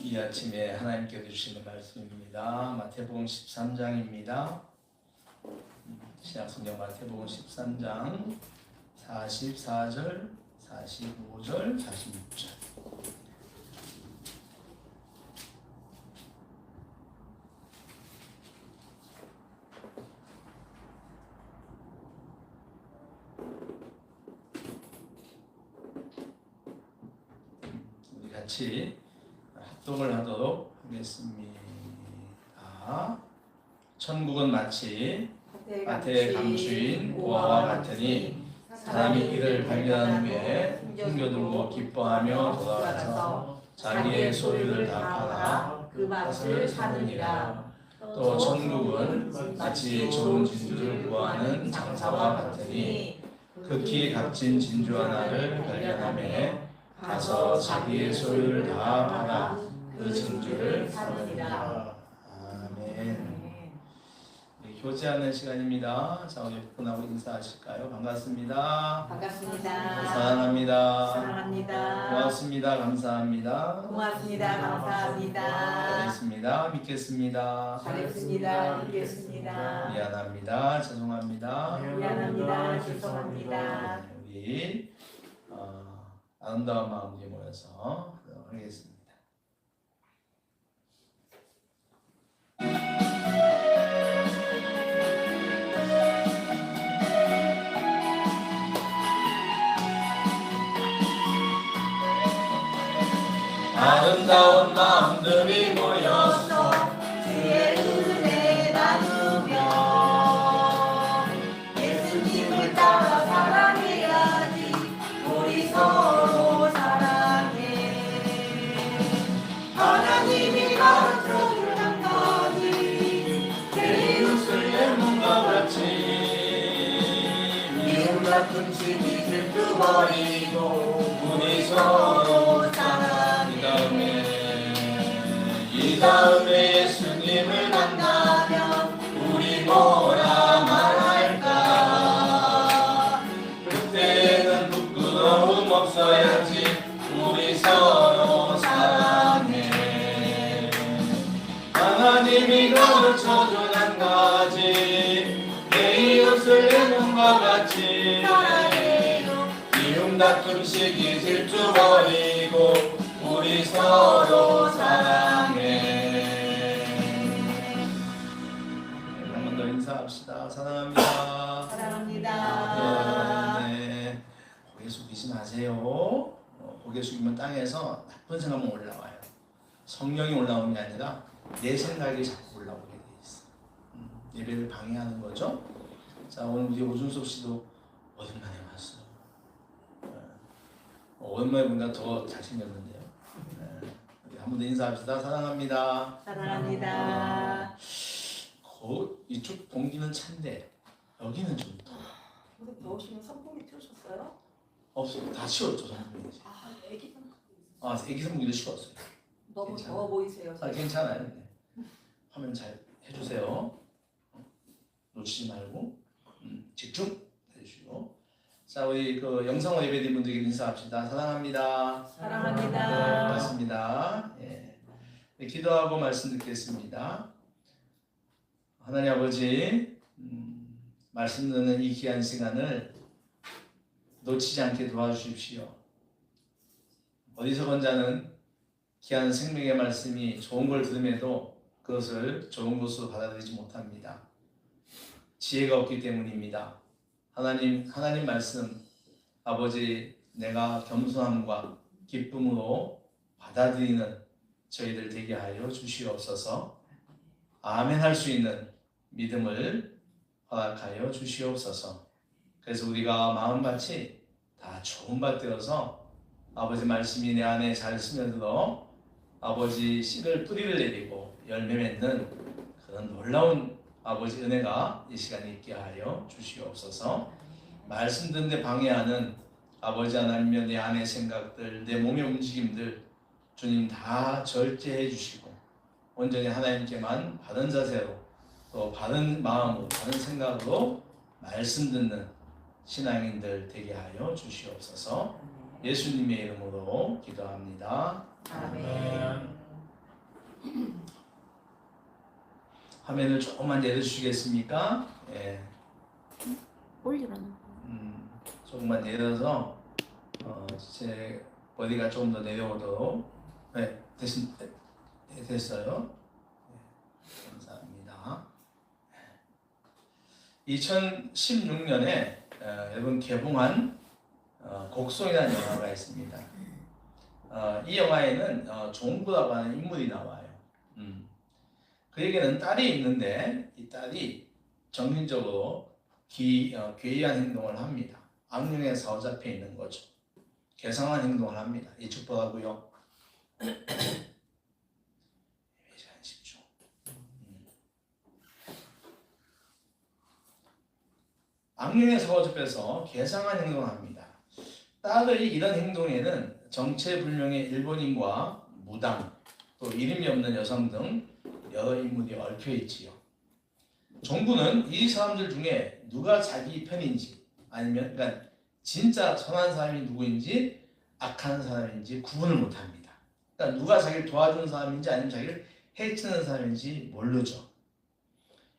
이 아침에 하나님께서 주시는 말씀입니다. 마태복음 13장입니다. 신약성경 마태복음 13장 44절, 45절, 46절. 우리 같이 합독을 하도록 하겠습니다. 천국은 마치 밭에 감추인 우화와 같으니 사람이 이를 발견한 후에 숨겨두고 기뻐하며 돌아가서 자기의 소유를 다 팔아 그 밭을 사느니라. 또 천국은 마치 좋은 진주를 구하는 장사와 같으니 극히 값진 진주 하나를 발견하며 가서 자기의 소유를 다 팔아 그 진주를 사느니라. 아멘. 교제하는 시간입니다. 자, 우리 분하고 인사하실까요? 반갑습니다. 반갑습니다. 사랑합니다. 사랑합니다. 고맙습니다. 감사합니다. 고맙습니다. 감사합니다. 잘했습니다. 믿겠습니다. 잘했습니다. 믿겠습니다. 미안합니다. 죄송합니다. 미안합니다. 죄송합니다. 우리 아름다운 마음으로 모여서 하겠습니다. 아름다운 마음들이 모여서 주의 은혜 나누며 예수님을 따라 사랑해야지. 우리 서로 사랑해. 하나님이 가르쳐준 한 가지, 내 이웃을 내 몸과 같이 미움 같은 시기 들뜨버리고 우리 서로 이 다음에 예수님을 만나면 우리 뭐라 말할까? 그때는 부끄러움 없어야지. 우리 서로 사랑해. 하나님이 가르쳐준 한 가지, 내 이웃을 내 몸과 같이 사랑해요. 미움 다툼 시기 질투 버리고 우리 서로 사랑해. 한 번 더 인사합시다. 사랑합니다. 사랑합니다. 네. 고개 숙이지 마세요. 고개 숙이면 땅에서 나쁜 생각만 올라와요. 성령이 올라오는 게 아니라 내 생각이 자꾸 올라오게 돼 있어. 예배를 방해하는 거죠. 자, 오늘 우리 오준석 씨도 오랜만에 왔어요. 오랜만에 보니까 더 잘생겼는데요. 한 번 더 인사합시다. 사랑합니다. 사랑합니다. 이쪽 동기는 찬데 여기는 좀 더워. 근데 더우시면 선풍기 틀으셨어요? 없어요. 다 치웠죠, 선풍기. 아, 애기 선풍기. 애기 선풍기도 치웠어요. 너무 괜찮아요. 더워 보이세요. 괜찮아요. 네. 화면 잘 해주세요. 놓치지 말고 집중 해주시고. 자, 우리 그 영상으로 예배드린 분들에게 인사합시다. 사랑합니다. 사랑합니다. 반갑습니다. 예. 네, 기도하고 말씀 듣겠습니다. 하나님 아버지, 말씀 듣는 이 귀한 시간을 놓치지 않게 도와주십시오. 어리석은 귀한 생명의 말씀이 좋은 걸 들음에도 그것을 좋은 것으로 받아들이지 못합니다. 지혜가 없기 때문입니다. 하나님 말씀, 아버지, 내가 겸손함과 기쁨으로 받아들이는 저희들 되게 하여 주시옵소서. 아멘 할 수 있는 믿음을 허락하여 주시옵소서. 그래서 우리가 마음밭이 다 좋은 밭 되어서 아버지 말씀이 내 안에 잘 스며들어 아버지 씨를 뿌리를 내리고 열매 맺는 그런 놀라운 아버지 은혜가 이 시간에 있게 하여 주시옵소서. 말씀 듣는데 방해하는 아버지 하나님의 내 안의 생각들, 내 몸의 움직임들 주님 다 절제해 주시고 온전히 하나님께만 바른 자세로 또 바른 마음으로 바른 생각으로 말씀 듣는 신앙인들 되게 하여 주시옵소서. 예수님의 이름으로 기도합니다. 아멘. 화면을 조금만 내려주시겠습니까? 예. 올리라는 조금만 내려서 제 머리가 조금 더 내려오도록. 네, 됐어요. 네, 감사합니다. 2016년에 여러분 개봉한 곡성이라는 영화가 있습니다. 이 영화에는 종부라고 하는 인물이 나와요. 그에게는 딸이 있는데 이 딸이 정신적으로 괴이한 행동을 합니다. 악령에 사로잡혀 있는 거죠. 괴상한 행동을 합니다. 이쪽 보라고요. 집중. 악령에 사로잡혀서 괴상한 행동을 합니다. 딸의 이런 행동에는 정체불명의 일본인과 무당, 또 이름이 없는 여성 등 여러 인물이 얽혀 있지요. 종부는 이 사람들 중에 누가 자기 편인지 아니면 그러니까 진짜 선한 사람이 누구인지 악한 사람인지 구분을 못합니다. 그러니까 누가 자기를 도와주는 사람인지 아니면 자기를 해치는 사람인지 모르죠.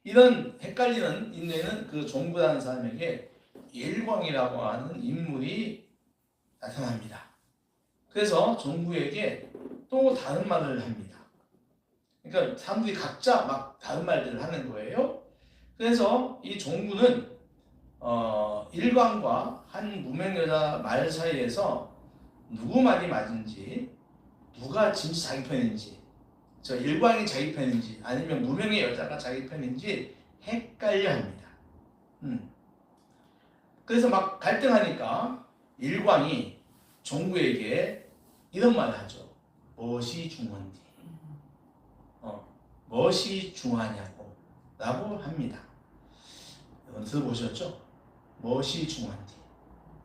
이런 헷갈리는 인내는 그 종부라는 사람에게 일광이라고 하는 인물이 나타납니다. 그래서 종부에게 또 다른 말을 합니다. 그러니까 사람들이 각자 막 다른 말들을 하는 거예요. 그래서 이 종부는 일광과 한 무명 여자 말 사이에서 누구 말이 맞은지, 누가 진짜 자기 편인지, 저 일광이 자기 편인지 아니면 무명의 여자가 자기 편인지 헷갈려 합니다. 그래서 막 갈등하니까 일광이 종부에게 이런 말을 하죠. 무엇이 중요한지, 무엇이 중요하냐고 라고 합니다. 여러분 들어보셨죠? 무엇이 중요한지.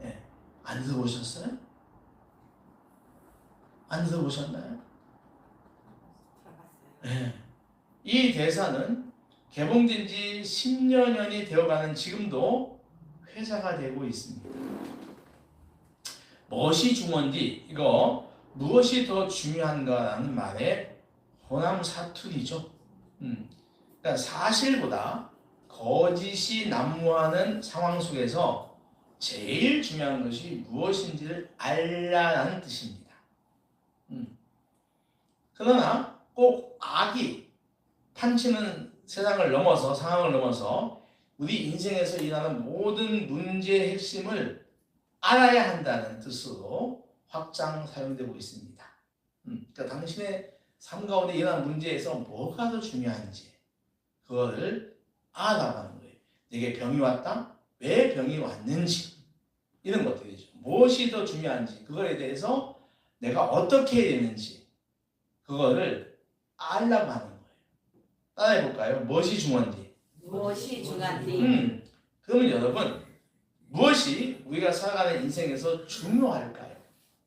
예. 안 들어보셨어요? 안 들어보셨나요? 예. 이 대사는 개봉된 지 10여 년이 되어가는 지금도 회자가 되고 있습니다. 무엇이 중요한지, 이거 무엇이 더 중요한가라는 말의 호남 사투리죠. 그러니까 사실보다 거짓이 난무하는 상황 속에서 제일 중요한 것이 무엇인지를 알라는 뜻입니다. 그러나 꼭 악이 판치는 세상을 넘어서 상황을 넘어서 우리 인생에서 일어나는 모든 문제의 핵심을 알아야 한다는 뜻으로 확장 사용되고 있습니다. 그러니까 당신의 삶 가운데 일어나는 문제에서 뭐가 더 중요한지 그거를 알아가는 거예요. 내게 병이 왔다? 왜 병이 왔는지 이런 것들이죠. 무엇이 더 중요한지 그거에 대해서 내가 어떻게 해야 되는지 그거를 알라고 하는 거예요. 따라해 볼까요? 무엇이 중요한지. 무엇이 중요한지. 그러면 여러분 무엇이 우리가 살아가는 인생에서 중요할까요?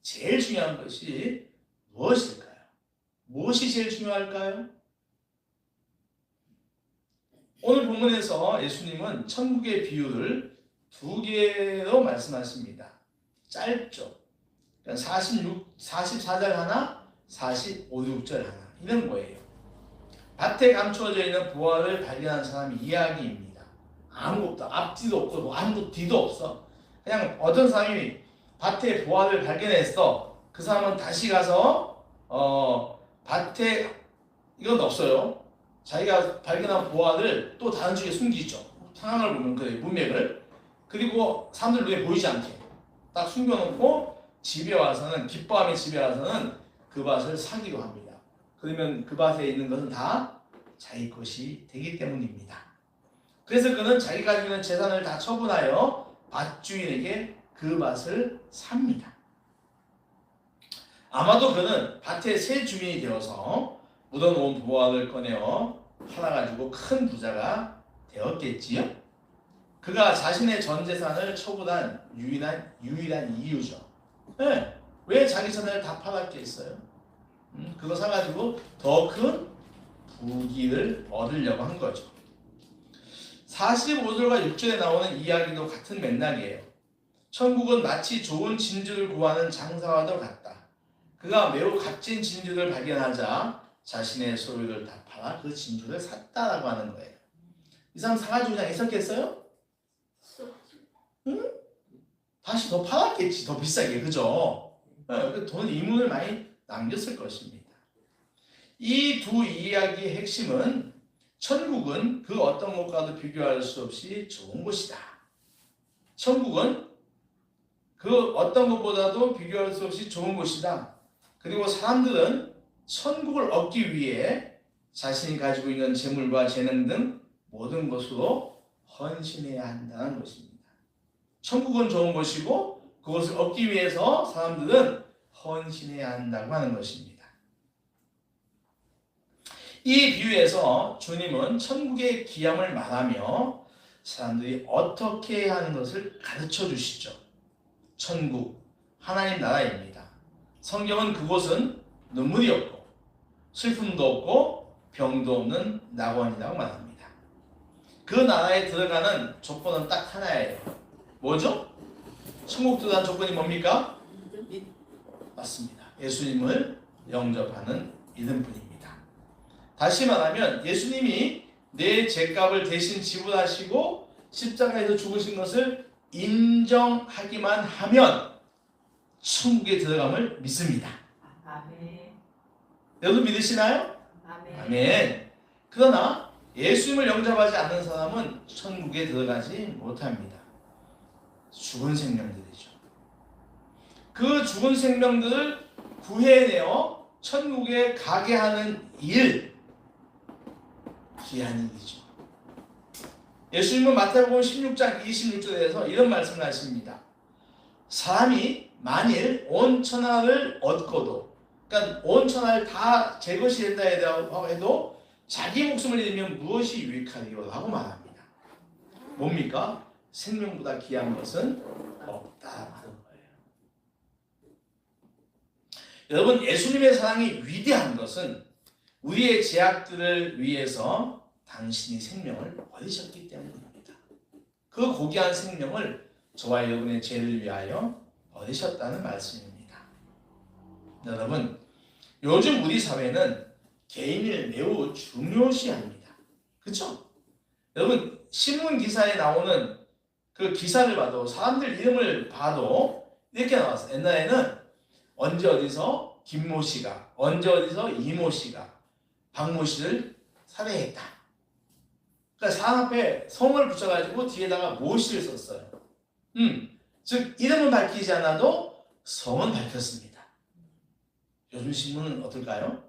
제일 중요한 것이 무엇일까요? 무엇이 제일 중요할까요? 오늘 본문에서 예수님은 천국의 비유를 두 개로 말씀하십니다. 짧죠. 44절 하나, 45, 6절 하나 이런 거예요. 밭에 감추어져 있는 보화를 발견한 사람의 이야기입니다. 아무것도 앞뒤도 없고 아무것도 뒤도 없어. 그냥 어떤 사람이 밭에 보화를 발견했어. 그 사람은 다시 가서 밭에 이건 없어요. 자기가 발견한 보화를 또 다른 쪽에 숨기죠. 상황을 보면 그래요. 문맥을. 그리고 사람들 눈에 보이지 않게 딱 숨겨놓고 집에 와서는 기뻐하며 집에 와서는 그 밭을 사기로 합니다. 그러면 그 밭에 있는 것은 다 자기 것이 되기 때문입니다. 그래서 그는 자기가 가지고 있는 재산을 다 처분하여 밭주인에게 그 밭을 삽니다. 아마도 그는 밭의 새 주인이 되어서 묻어놓은 보화를 꺼내어 팔아가지고 큰 부자가 되었겠지요. 그가 자신의 전 재산을 처분한 유일한 이유죠. 네. 왜 자기 재산을 다 팔았겠어요? 그거 사가지고 더 큰 부귀를 얻으려고 한 거죠. 45절과 6절에 나오는 이야기도 같은 맥락이에요. 천국은 마치 좋은 진주를 구하는 장사와도 같다. 그가 매우 값진 진주를 발견하자 자신의 소유를 다 팔아 그 진주를 샀다라고 하는 거예요. 이 사람 사가지고 그냥 있었겠어요? 응? 다시 더 팔았겠지, 더 비싸게, 그죠? 돈 이문을 많이 남겼을 것입니다. 이 두 이야기의 핵심은 천국은 그 어떤 것과도 비교할 수 없이 좋은 곳이다. 천국은 그 어떤 것보다도 비교할 수 없이 좋은 곳이다. 그리고 사람들은 천국을 얻기 위해 자신이 가지고 있는 재물과 재능 등 모든 것으로 헌신해야 한다는 것입니다. 천국은 좋은 곳이고 그것을 얻기 위해서 사람들은 헌신해야 한다고 하는 것입니다. 이 비유에서 주님은 천국의 기함을 말하며 사람들이 어떻게 해야 하는 것을 가르쳐 주시죠. 천국, 하나님 나라입니다. 성경은 그곳은 눈물이 없고 슬픔도 없고 병도 없는 낙원이라고 말합니다. 그 나라에 들어가는 조건은 딱 하나예요. 뭐죠? 천국 들어간 조건이 뭡니까? 맞습니다. 예수님을 영접하는 믿음뿐입니다. 다시 말하면 예수님이 내 죄값을 대신 지불하시고 십자가에서 죽으신 것을 인정하기만 하면 천국에 들어감을 믿습니다. 아멘. 여러분 믿으시나요? 아멘. 아멘. 그러나 예수님을 영접하지 않는 사람은 천국에 들어가지 못합니다. 죽은 생명들이죠. 그 죽은 생명들을 구해내어 천국에 가게 하는 일, 귀한 일이죠. 예수님은 마태복음 16장 26절에서 이런 말씀을 하십니다. 사람이 만일 온 천하를 얻고도, 그러니까 온 천하를 다 제 것이 된다 해도 자기 목숨을 잃으면 무엇이 유익하리요? 라고 말합니다. 뭡니까? 생명보다 귀한 것은 없다 하는 거예요. 여러분, 예수님의 사랑이 위대한 것은 우리의 죄악들을 위해서 당신이 생명을 버리셨기 때문입니다. 그 고귀한 생명을 저와 여러분의 죄를 위하여 버리셨다는 말씀입니다. 여러분, 요즘 우리 사회는 개인을 매우 중요시합니다. 그렇죠? 여러분, 신문 기사에 나오는 그 기사를 봐도, 사람들 이름을 봐도 이렇게 나왔어요. 옛날에는 언제 어디서 김모 씨가, 언제 어디서 이모 씨가 박모 씨를 살해했다. 그러니까 사람 앞에 성을 붙여가지고 뒤에다가 모 씨를 썼어요. 즉 이름은 밝히지 않아도 성은 밝혔습니다. 요즘 신문은 어떨까요?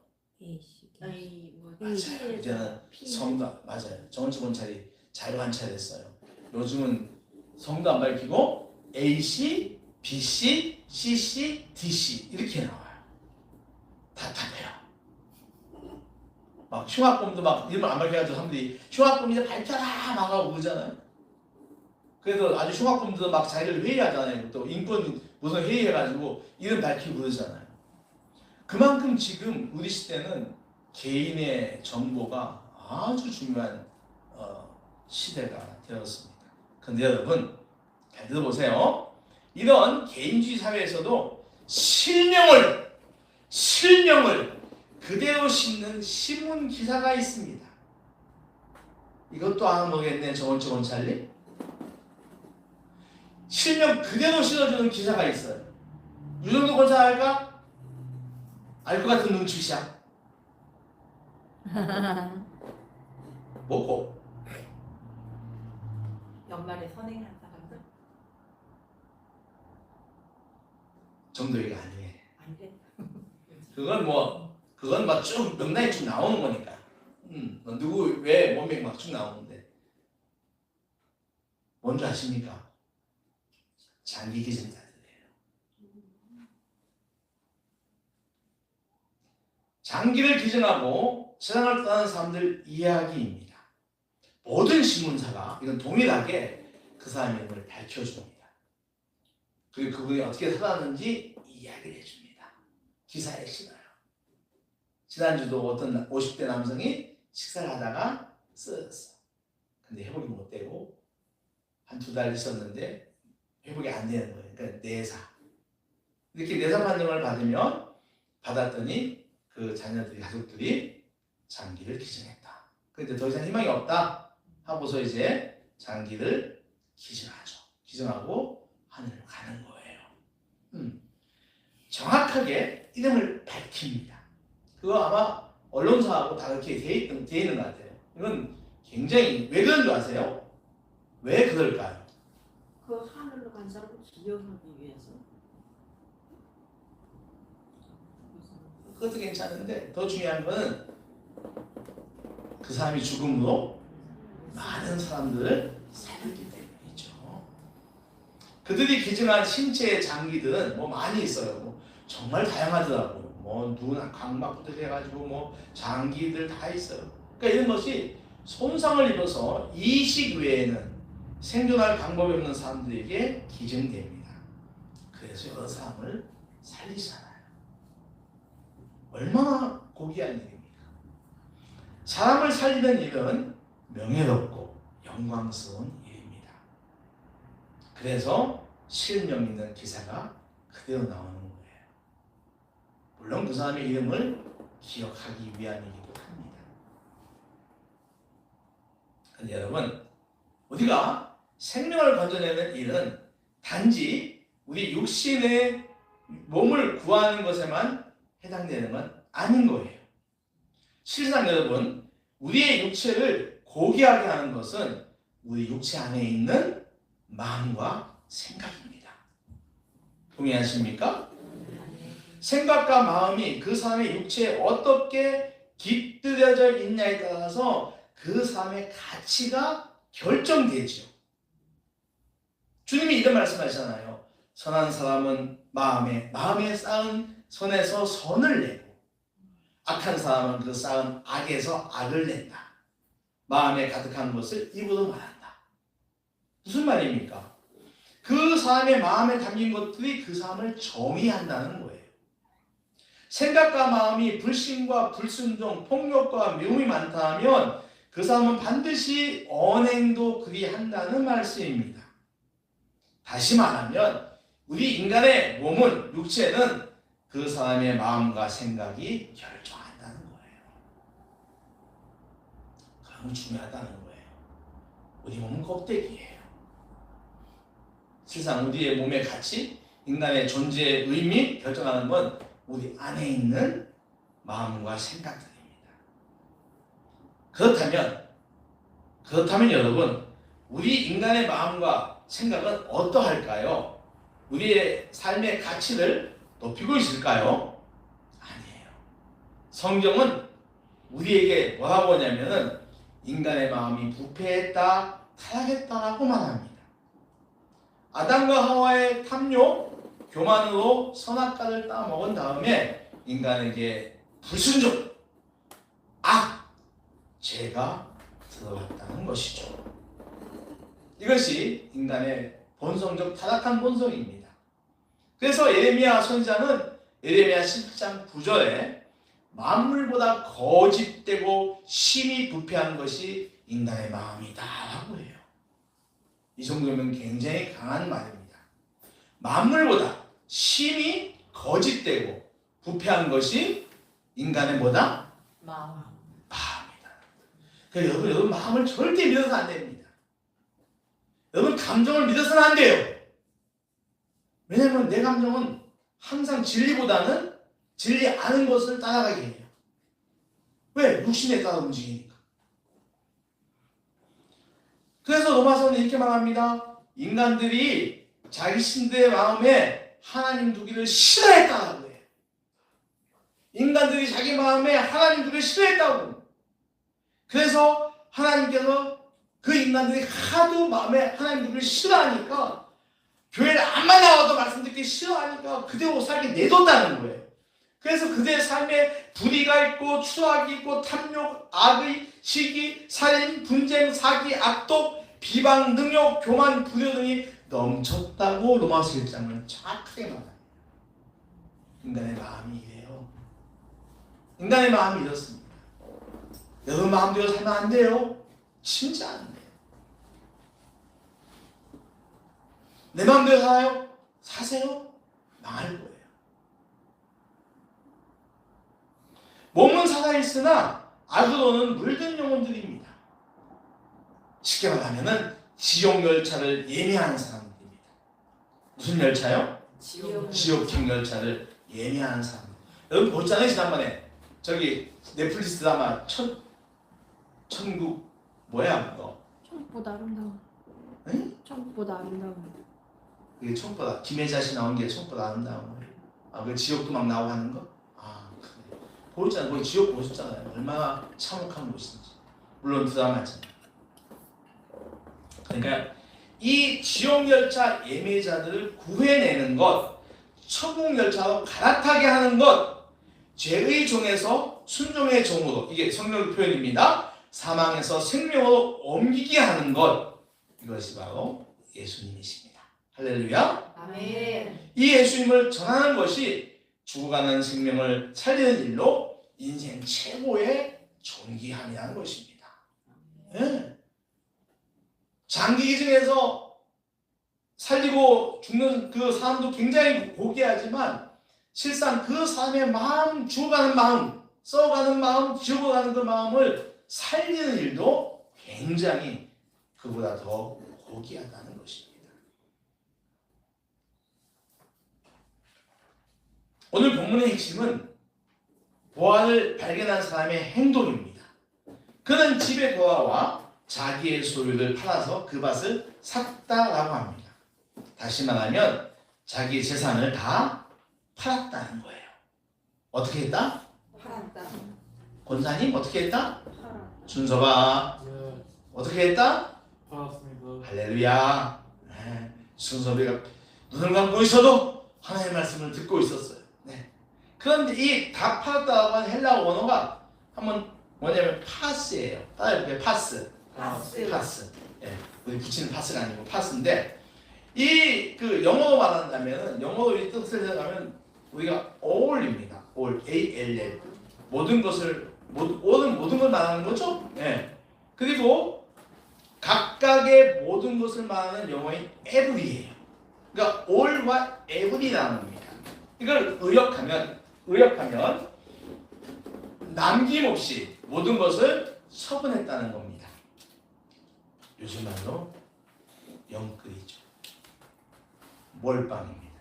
맞아요. 이제는 성도, 맞아요. 정치 검찰이 잘 관찰했어요. 요즘은 성도 안 밝히고 A씨, B씨, C씨, D씨 이렇게 나와요. 답답해요. 막 흉악범도 막 이름을 안 밝혀가지고 사람들이 흉악범 이제 밝혀라 막 하고 그러잖아요. 그래서 아주 흉악범들은 막 자기를 회의하잖아요. 또 인권 무슨 회의해가지고 이름 밝히고 그러잖아요. 그만큼 지금 우리 시대는 개인의 정보가 아주 중요한 시대가 되었습니다. 그런데 여러분 잘 들어보세요. 이런 개인주의 사회에서도 실명을 그대로 싣는 신문 기사가 있습니다. 이것도 안 보겠네, 저건 찰리? 실명 그대로 실어주는 기사가 있어요. 이 정도 권사할까? 알 것 같은 눈빛이야. 뭐고? 연말에 선행한 사람들? 정도가 아니에요. 안 돼. 그건 막 쭉 명단이 쭉 나오는 거니까. 누구 왜 몸에 막 쭉 나오는데. 뭔지 아십니까? 장기 기증자들이에요. 장기를 기증하고 세상을 떠나는 사람들 이야기입니다. 모든 신문사가 이건 동일하게 그 사람의 이름을 밝혀줍니다. 그리고 그분이 어떻게 살았는지 이야기를 해줍니다. 기사에 실어요. 지난주도 어떤 50대 남성이 식사를 하다가 쓰러졌어. 근데 회복이 못 되고 한 2달 있었는데 회복이 안 되는 거예요. 그러니까 내사. 이렇게 내사 판정을 받았더니 그 그 자녀들이 가족들이 장기를 기증했다. 근데 더 이상 희망이 없다 하고서 이제 장기를 기증하죠. 기증하고 하늘로 가는 거예요. 정확하게 이름을 밝힙니다. 그거 아마 언론사하고 다 그렇게 돼 있는 것 같아요. 이건 굉장히 왜 그런 줄 아세요? 왜 그럴까요? 그 하늘로 간 사람을 기억하기 위해서. 그것도 괜찮은데 더 중요한 거는 그 사람이 죽음으로 많은 사람들을 살렸기 때문이죠. 그들이 기증한 신체의 장기들은 뭐 많이 있어요. 뭐 정말 다양하더라고요. 뭐 눈 각막부터 해가지고 뭐 장기들 다 있어요. 그러니까 이런 것이 손상을 입어서 이식 외에는 생존할 방법이 없는 사람들에게 기증됩니다. 그래서 여러 사람을 살리잖아요. 얼마나 고귀한 일입니까? 사람을 살리는 일은 명예롭고 영광스러운 일입니다. 그래서 실명 있는 기사가 그대로 나오는 거예요. 물론 그 사람의 이름을 기억하기 위함이기도 합니다. 그런데 여러분, 우리가 생명을 건져내는 일은 단지 우리 육신의 몸을 구하는 것에만 해당되는 건 아닌 거예요. 실상 여러분, 우리의 육체를 고귀하게 하는 것은 우리 육체 안에 있는 마음과 생각입니다. 동의하십니까? 생각과 마음이 그 사람의 육체에 어떻게 깃들여져 있냐에 따라서 그 사람의 가치가 결정되죠. 주님이 이런 말씀하시잖아요. 선한 사람은 마음에 쌓은 선에서 선을 내고 악한 사람은 그 쌓은 악에서 악을 낸다. 마음에 가득한 것을 입으로 말한다. 무슨 말입니까? 그 사람의 마음에 담긴 것들이 그 사람을 정의한다는 거예요. 생각과 마음이 불신과 불순종, 폭력과 미움이 많다 하면 그 사람은 반드시 언행도 그리한다는 말씀입니다. 다시 말하면 우리 인간의 몸은, 육체는 그 사람의 마음과 생각이 결정한다는 거예요. 그럼 중요하다는 거예요. 우리 몸은 껍데기예요. 세상 우리의 몸의 가치, 인간의 존재의 의미 결정하는 건 우리 안에 있는 마음과 생각들입니다. 그렇다면 여러분, 우리 인간의 마음과 생각은 어떠할까요? 우리의 삶의 가치를 높이고 있을까요? 아니에요. 성경은 우리에게 뭐라고 하냐면은 인간의 마음이 부패했다, 타락했다라고 말합니다. 아담과 하와의 탐욕, 교만으로 선악과를 따먹은 다음에 인간에게 불순종, 악, 죄가 들어갔다는 것이죠. 이것이 인간의 본성적 타락한 본성입니다. 그래서 예레미야 선지자는 예레미야 17장 9절에 만물보다 거짓되고 심히 부패한 것이 인간의 마음이다 라고 해요. 이 정도면 굉장히 강한 말입니다. 만물보다 심히 거짓되고 부패한 것이 인간의 뭐다? 마음이다. 그래서 여러분 마음을 절대 믿어서는 안 됩니다. 여러분 감정을 믿어서는 안 돼요. 왜냐하면 내 감정은 항상 진리보다는 진리 아는 것을 따라가게 해요. 왜? 육신에 따라 움직이니까. 그래서 로마서는 이렇게 말합니다. 인간들이 자기 신들의 마음에 하나님 두기를 싫어했다고 해요. 인간들이 자기 마음에 하나님 두기를 싫어했다고. 그래서 하나님께서 그 인간들이 하도 마음에 하나님 두기를 싫어하니까 교회를 안만 나와도 말씀 듣기 싫어하니까 그대로 살게 내뒀다는 거예요. 그래서 그들의 삶에 불의가 있고 추악이 있고 탐욕, 악의, 시기, 살인, 분쟁, 사기, 악독, 비방, 능욕, 교만, 불효 등이 넘쳤다고 로마서 1장은 정확하게 말해요. 인간의 마음이 이래요. 인간의 마음이 이렇습니다. 여러분 마음대로 살면 안 돼요. 진짜 안 돼요. 내 마음대로 살아요? 사세요? 망할 거예요. 몸은 살아있으나 악으로는 물든 영혼들입니다. 쉽게 말하면은 지옥 열차를 예매하는 사람들입니다. 무슨 열차요? 지옥행 열차를 예매하는 사람. 여러분 보셨잖아요, 지난번에 저기 넷플릭스 드라마 천국 뭐야 그거? 천국보다 아름다운. 응? 천국보다 아름다운. 그게 천국보다 김혜자 씨 나온 게 천국보다 아름다운 거예요. 아, 그 지옥도 막 나오고 하는 거? 아, 그래. 보셨잖아요. 거기 지옥 보셨잖아요. 얼마나 참혹한 곳인지. 물론 드라마잖아요. 그러니까 이 지옥 열차 예매자들을 구해내는 것, 천국 열차로 갈아타게 하는 것, 죄의 종에서 순종의 종으로, 이게 성경 표현입니다. 사망에서 생명으로 옮기게 하는 것, 이것이 바로 예수님이십니다. 할렐루야. 아멘. 이 예수님을 전하는 것이 죽어가는 생명을 살리는 일로 인생 최고의 존귀함이라는 것입니다. 예. 장기 기증에서 살리고 죽는 그 사람도 굉장히 고귀하지만 실상 그 사람의 마음, 죽어가는 마음, 썩어가는 마음, 죽어가는 그 마음을 살리는 일도 굉장히 그보다 더 고귀하다는 것입니다. 오늘 본문의 핵심은 보화를 발견한 사람의 행동입니다. 그는 집에 돌아와 자기의 소유를 팔아서 그 밭을 샀다라고 합니다. 다시 말하면 자기 재산을 다 팔았다는 거예요. 어떻게 했다? 팔았다. 권사님 어떻게 했다? 팔았다. 순서가 네, 어떻게 했다? 팔았습니다. 할렐루야. 네. 순서비가 눈을 감고 있어도 하나님의 말씀을 듣고 있었어요. 네. 그런데 이 다 팔았다고 하는 헬라어 원어가 한번 뭐냐면 파스예요. 따라해볼게요. 파스. 파스. 예, 우리 붙이는 파스가 아니고 파스인데 이 그 영어로 말한다면은 영어로 이 뜻을 생각하면 우리가 all입니다. all, all. 모든 것을 모든 걸 말하는 거죠. 예. 그리고 각각의 모든 것을 말하는 영어인 every예요. 그러니까 all과 every라는 겁니다. 이걸 의역하면 남김없이 모든 것을 처분했다는 겁니다. 요즘 말로 영끌이죠. 몰빵입니다.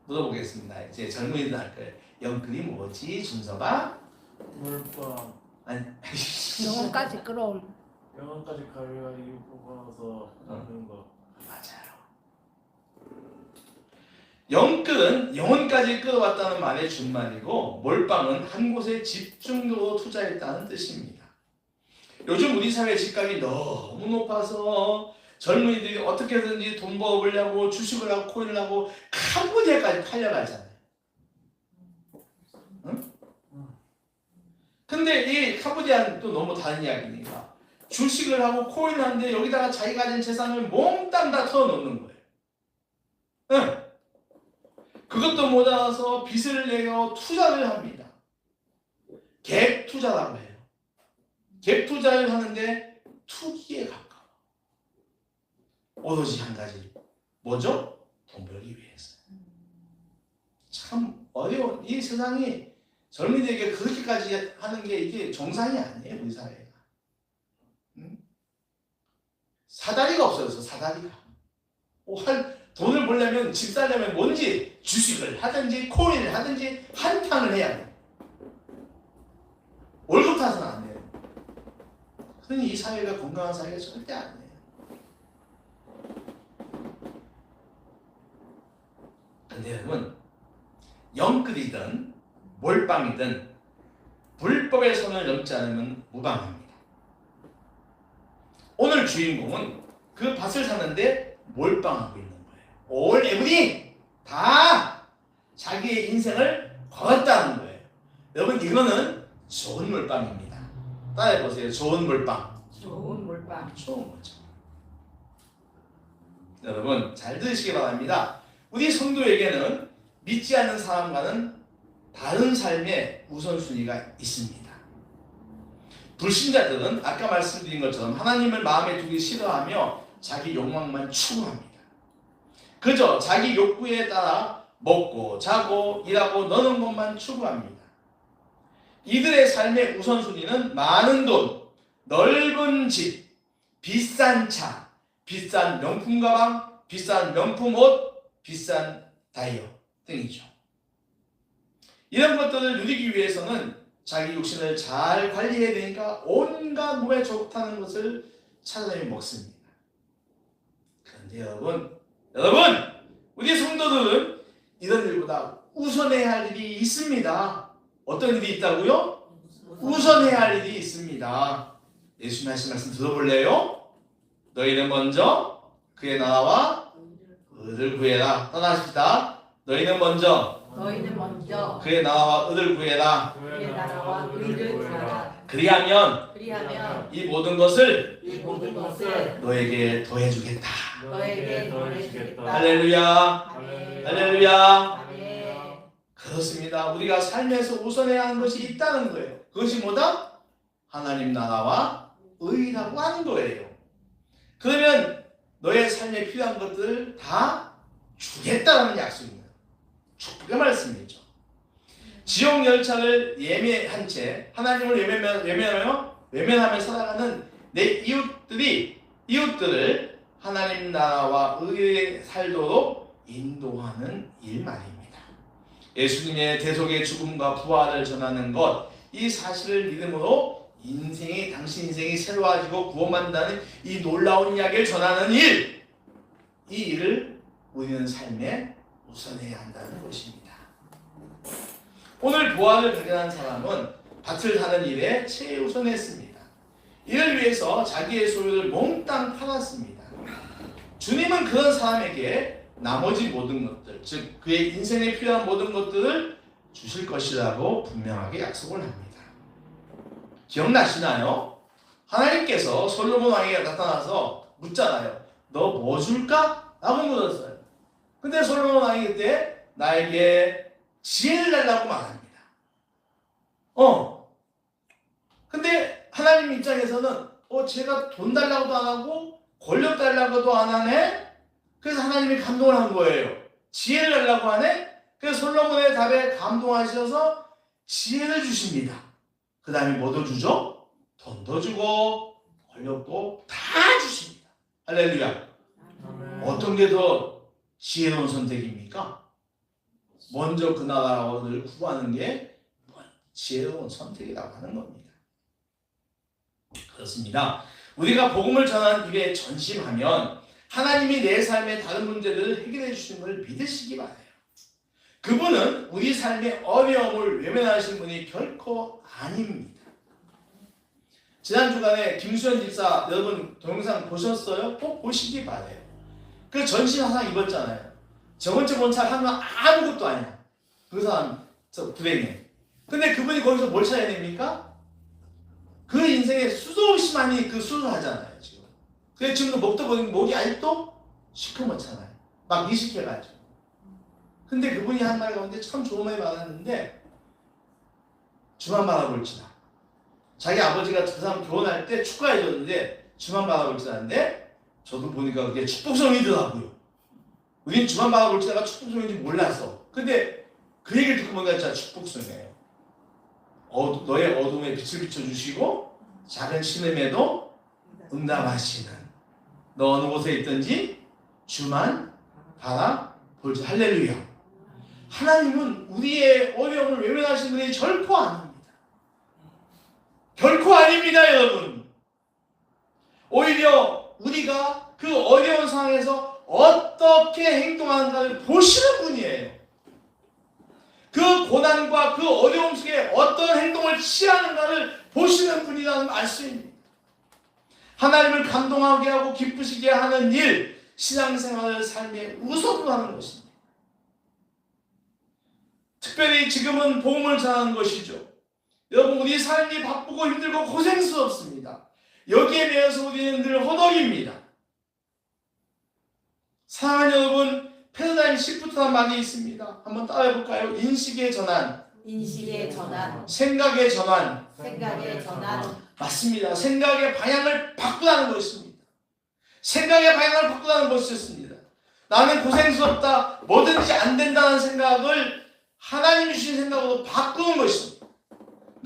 물어보겠습니다. 이제 젊은이들 할 거예요. 영끌이 뭐지? 준서가? 물방 아니, 영혼까지 끌어올. 영혼까지 가려고 뽑아서 하는 거. 맞아요. 영끌은 영혼까지 끌어왔다는 말의 준말이고 몰빵은 한 곳에 집중적으로 투자했다는 뜻입니다. 요즘 우리 사회 집값이 너무 높아서 젊은이들이 어떻게든지 돈 벌어보려고 주식을 하고 코인을 하고 캄보디아까지 팔려가잖아요. 응? 근데 이 캄보디아는 또 너무 다른 이야기니까 주식을 하고 코인을 하는데 여기다가 자기가 가진 재산을 몽땅 다 털어놓는 거예요. 응. 그것도 모자라서 빚을 내어 투자를 합니다. 갭 투자라고 해요. 갭 투자를 하는데 투기에 가까워. 오로지 한 가지. 뭐죠? 돈 벌기 위해서. 참 어려운 이 세상이 젊은이들에게 그렇게까지 하는 게 이게 정상이 아니에요. 우리 사회가. 응? 사다리가 없어졌어. 사다리가. 돈을 벌려면 집 살려면 뭔지 주식을 하든지 코인을 하든지 한탕을 해야 돼. 월급 탓은 안 돼요. 그러니 이 사회가 건강한 사회가 절대 아니에요. 근데 여러분 영끌이든 몰빵이든 불법의 선을 넘지 않으면 무방합니다. 오늘 주인공은 그 밭을 사는데 몰빵하고 있는 거예요. all everything 다 자기의 인생을 걸었다는 거예요. 여러분 이거는 좋은 몰빵입니다. 따라해보세요. 좋은 몰빵. 좋은 몰빵. 좋은 거죠. 여러분 잘 들으시기 바랍니다. 우리 성도에게는 믿지 않는 사람과는 다른 삶의 우선순위가 있습니다. 불신자들은 아까 말씀드린 것처럼 하나님을 마음에 두기 싫어하며 자기 욕망만 추구합니다. 그저 자기 욕구에 따라 먹고 자고 일하고 노는 것만 추구합니다. 이들의 삶의 우선순위는 많은 돈, 넓은 집, 비싼 차, 비싼 명품 가방, 비싼 명품 옷, 비싼 다이어 등이죠. 이런 것들을 누리기 위해서는 자기 욕심을 잘 관리해야 되니까 온갖 몸에 좋다는 것을 찾아내 먹습니다. 그런데 여러분, 우리 성도들은 이런 일보다 우선해야 할 일이 있습니다. 어떤 일이 있다고요? 우선해야 할 일이 있습니다. 예수님 하신 말씀 들어볼래요? 너희는 먼저 그의 나라와 의를 구해라. 떠나십시다. 너희는 먼저 그의 나라와 의를 구해라. 그의 나라와 의를 구하라. 그리하면 그리하면 이 모든 것을 이 모든 것을 너에게 더해주겠다. 너에게 더해주겠다. 할렐루야. 아멘. 할렐루야. 아멘. 그렇습니다. 우리가 삶에서 우선해야 하는 것이 있다는 거예요. 그것이 뭐다? 하나님 나라와 의라고 하는 거예요. 그러면 너의 삶에 필요한 것들을 다 주겠다는 약속입니다. 축복의 말씀이죠. 지옥 열차를 예매한 채 하나님을 외면하며 살아가는 내 이웃들을 하나님 나라와 의에 살도록 인도하는 일 말입니다. 예수님의 대속의 죽음과 부활을 전하는 것, 이 사실을 믿음으로 당신 인생이 새로워지고 구원받는다는 이 놀라운 이야기를 전하는 일, 이 일을 우리는 삶에 우선해야 한다는 것입니다. 오늘 부활을 발견한 사람은 밭을 사는 일에 최우선했습니다. 이를 위해서 자기의 소유를 몽땅 팔았습니다. 주님은 그런 사람에게 나머지 모든 것들, 즉 그의 인생에 필요한 모든 것들을 주실 것이라고 분명하게 약속을 합니다. 기억나시나요? 하나님께서 솔로몬 왕에게 나타나서 묻잖아요. 너 뭐 줄까? 라고 물었어요. 근데 솔로몬 왕이 그때 나에게 지혜를 달라고 말합니다. 근데 하나님 입장에서는 제가 돈 달라고도 안 하고 권력 달라고도 안 하네? 그래서 하나님이 감동을 한 거예요. 지혜를 달라고 하네? 그래서 솔로몬의 답에 감동하셔서 지혜를 주십니다. 그 다음에 뭐도 주죠? 돈도 주고 권력도 다 주십니다. 할렐루야. 어떤 게 더 지혜로운 선택입니까? 먼저 그 나라를 구하는 게 지혜로운 선택이라고 하는 겁니다. 그렇습니다. 우리가 복음을 전하는 일에 전심하면 하나님이 내 삶의 다른 문제들을 해결해 주시는 것을 믿으시기 바라요. 그분은 우리 삶의 어려움을 외면하시는 분이 결코 아닙니다. 지난 주간에 김수현 집사 여러분 동영상 보셨어요? 꼭 보시기 바라요. 그 전신 화상 입었잖아요. 저번주 본찰 하면 아무것도 아니야. 그 사람 불행해. 근데 그분이 거기서 뭘 찾아냅니까? 그 인생에 수도 없이 많이 그 수술을 하잖아요. 지금. 그래서 지금도 먹다 보니 목이 아직도 시커멓잖아요. 막 이식해가지고. 근데 그분이 한 말 가운데 참 좋은 말이 많았는데, 주만 바라볼지다. 자기 아버지가 그 사람 결혼할 때 축가해줬는데 주만 바라볼지다 하는데, 저도 보니까 그게 축복성이더라고요. 우린 주만 바라볼지다가 축복성인지 몰라서. 근데 그 얘기를 듣고 보니까 진짜 축복성이에요. 너의 어둠에 빛을 비춰주시고 작은 신음에도 응답하시는, 너 어느 곳에 있든지 주만 바라볼지. 할렐루야. 하나님은 우리의 어려움을 외면하시는 분이 결코 아닙니다. 결코 아닙니다, 여러분. 오히려 우리가 그 어려운 상황에서 어떻게 행동하는가를 보시는 분이에요. 그 고난과 그 어려움 속에 어떤 행동을 취하는가를 보시는 분이라는 말씀입니다. 하나님을 감동하게 하고 기쁘시게 하는 일, 신앙생활을 삶에 우선으로 하는 것입니다. 특별히 지금은 복음을 전하는 것이죠. 여러분, 우리 삶이 바쁘고 힘들고 고생스럽습니다. 여기에 대해서 우리는 늘 허덕입니다. 사랑하는 여러분, 패러다임 시프트란 말이 있습니다. 한번 따라해볼까요? 인식의 전환, 인식의 전환, 생각의 전환. 생각의 전환. 맞습니다. 생각의 방향을 바꾸라는 것입니다. 생각의 방향을 바꾸라는 것이었습니다. 나는 고생스럽다, 뭐든지 안 된다는 생각을 하나님이 주신 생각으로 바꾸는 것입니다.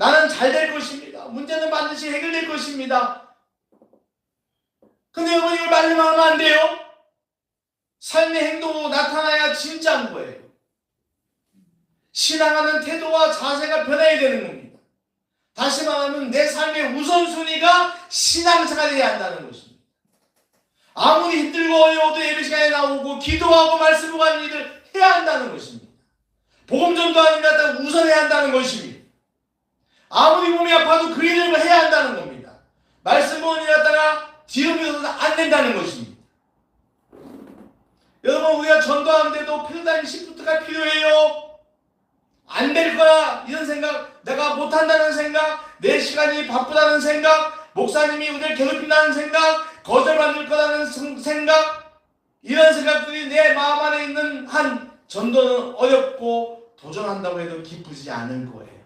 나는 잘 될 것입니다. 문제는 반드시 해결될 것입니다. 근데 여러분 이걸 말로만 하면 안 돼요. 삶의 행동으로 나타나야 진짜인 거예요. 신앙하는 태도와 자세가 변해야 되는 겁니다. 다시 말하면 내 삶의 우선순위가 신앙사가 되어야 한다는 것입니다. 아무리 힘들고 어려워도 예배 시간에 나오고 기도하고 말씀 보는 일을 해야 한다는 것입니다. 복음 전도하는 일을 우선해야 한다는 것입니다. 아무리 몸이 아파도 그 일을 해야 한다는 겁니다. 말씀 보는 일을 갖다가 뒤로 미뤄서는 안 된다는 것입니다. 여러분 우리가 전도하는데도 패러다임 시프트가 필요해요. 안 될 거야 이런 생각, 내가 못한다는 생각, 내 시간이 바쁘다는 생각, 목사님이 우리를 괴롭힌다는 생각, 거절받을 거라는 생각, 이런 생각들이 내 마음 안에 있는 한 전도는 어렵고 도전한다고 해도 기쁘지 않을 거예요.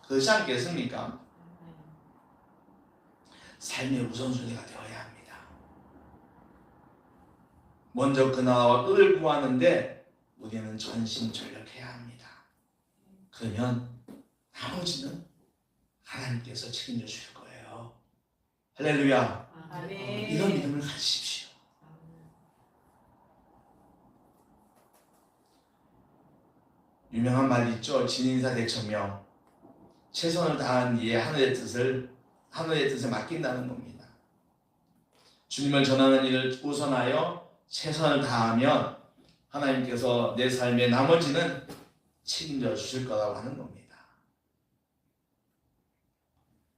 그렇지 않겠습니까? 삶의 우선순위가 되어야 합니다. 먼저 그 나라와 의를 구하는데 우리는 전심전력해야 합니다. 그러면 나머지는 하나님께서 책임져 주실 거예요. 할렐루야. 아멘. 이런 믿음을 가지십시오. 유명한 말이 있죠. 진인사 대천명. 최선을 다한 이에 하늘의 뜻에 맡긴다는 겁니다. 주님을 전하는 일을 우선하여 최선을 다하면 하나님께서 내 삶의 나머지는 책임져 주실 거라고 하는 겁니다.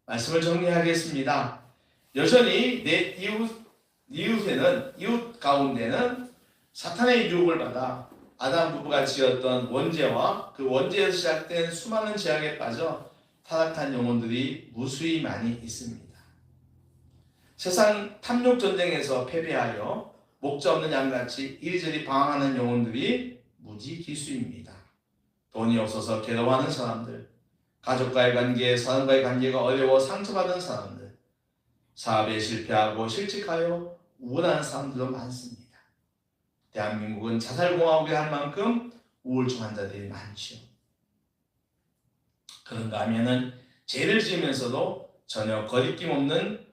말씀을 정리하겠습니다. 여전히 내 이웃 가운데는 사탄의 유혹을 받아 아담 부부가 지었던 원죄와 그 원죄에서 시작된 수많은 죄악에 빠져 타락한 영혼들이 무수히 많이 있습니다. 세상 탐욕 전쟁에서 패배하여 목자 없는 양같이 이리저리 방황하는 영혼들이 무지기수입니다. 돈이 없어서 괴로워하는 사람들, 가족과의 관계, 사람과의 관계가 어려워 상처받은 사람들, 사업에 실패하고 실직하여 우울한 사람들도 많습니다. 대한민국은 자살공화국이 할 만큼 우울증 환자들이 많죠. 그런가 하면은 죄를 지으면서도 전혀 거리낌 없는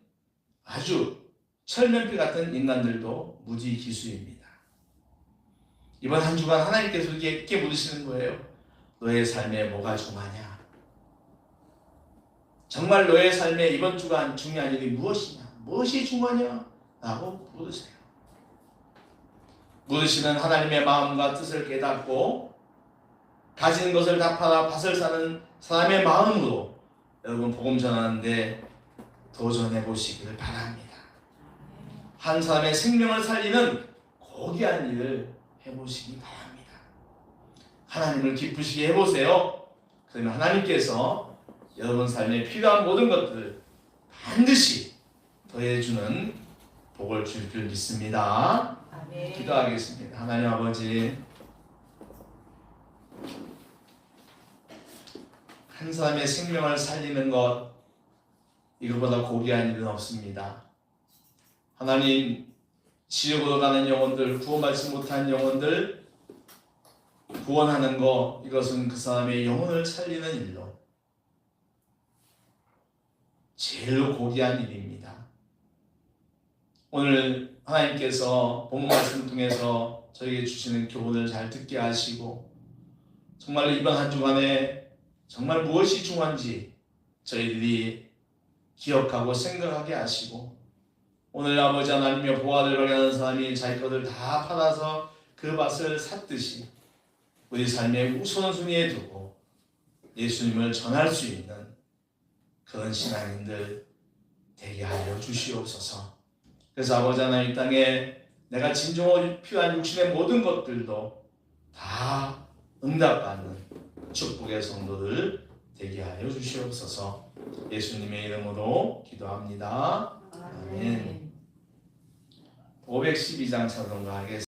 아주 철면피 같은 인간들도 무지기수입니다. 이번 한 주간 하나님께서 이렇게 물으시는 거예요. 너의 삶에 뭐가 중요하냐? 정말 너의 삶에 이번 주간 중요한 일이 무엇이냐? 무엇이 중요하냐? 라고 물으세요. 물으시는 하나님의 마음과 뜻을 깨닫고 가진 것을 다 팔아 밭을 사는 사람의 마음으로 여러분 복음 전하는데 도전해 보시기를 바랍니다. 한 사람의 생명을 살리는 고귀한 일을 해보시기 바랍니다. 하나님을 기쁘시게 해보세요. 그러면 하나님께서 여러분 삶에 필요한 모든 것들을 반드시 더해주는 복을 줄 줄 믿습니다. 아멘. 기도하겠습니다. 하나님 아버지, 한 사람의 생명을 살리는 것, 이거보다 고귀한 일은 없습니다. 하나님, 지옥으로 가는 영혼들, 구원받지 못한 영혼들 구원하는 것, 이것은 그 사람의 영혼을 살리는 일로 제일 고귀한 일입니다. 오늘 하나님께서 본문 말씀 통해서 저에게 주시는 교훈을 잘 듣게 하시고 정말 이번 한 주간에 정말 무엇이 중요한지 저희들이 기억하고 생각하게 하시고 오늘 아버지 하나님의 보화를 발견하는 사람이 자기 것을 다 팔아서 그 밭을 샀듯이 우리 삶의 우선순위에 두고 예수님을 전할 수 있는 그런 신앙인들 되게 하여 주시옵소서. 그래서 아버지 하나님 이 땅에 내가 진정으로 필요한 육신의 모든 것들도 다 응답받는 축복의 성도들 되게 하여 주시옵소서. 예수님의 이름으로 기도합니다. 아멘. 512장 찬송가 하겠습니다.